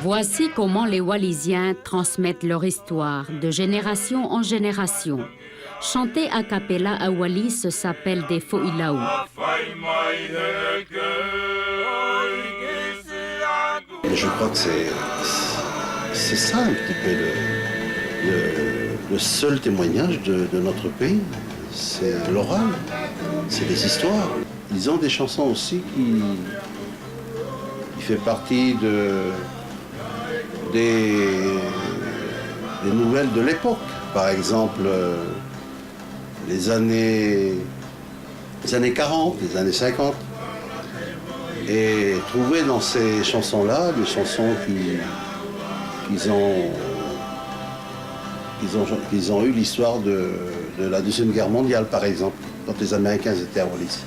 Voici comment les Wallisiens transmettent leur histoire de génération en génération. Chanter a cappella à Wallis s'appelle des fo'ilaou. Je crois que c'est ça un petit peu le seul témoignage de notre pays. C'est l'oral, c'est les histoires. Ils ont des chansons aussi qui fait partie des nouvelles de l'époque. Par exemple, les années 40, les années 50. Et trouver dans ces chansons-là des chansons qu'ils ont eu l'histoire de la Deuxième Guerre mondiale, par exemple, quand les Américains étaient à Wallis.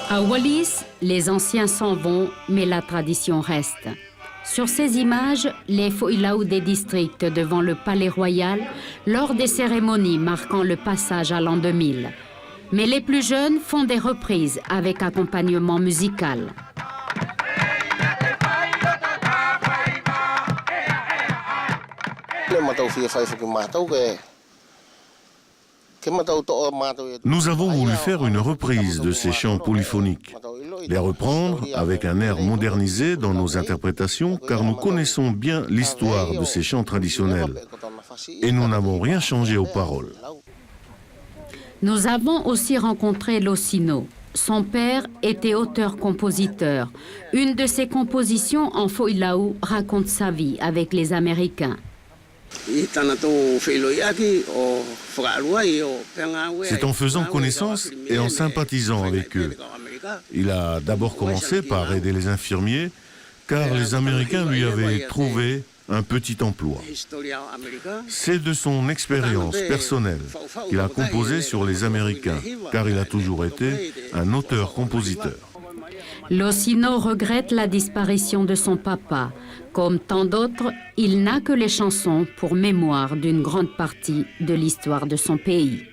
À Wallis, les anciens s'en vont, mais la tradition reste. Sur ces images, les fo'ilaou des districts devant le palais royal lors des cérémonies marquant le passage à l'an 2000. Mais les plus jeunes font des reprises avec accompagnement musical. Nous avons voulu faire une reprise de ces chants polyphoniques, les reprendre avec un air modernisé dans nos interprétations, car nous connaissons bien l'histoire de ces chants traditionnels et nous n'avons rien changé aux paroles. Nous avons aussi rencontré Losino. Son père était auteur-compositeur. Une de ses compositions en fo'ilaou raconte sa vie avec les Américains. C'est en faisant connaissance et en sympathisant avec eux. Il a d'abord commencé par aider les infirmiers, car les Américains lui avaient trouvé un petit emploi. C'est de son expérience personnelle qu'il a composé sur les Américains, car il a toujours été un auteur-compositeur. Losino regrette la disparition de son papa. Comme tant d'autres, il n'a que les chansons pour mémoire d'une grande partie de l'histoire de son pays.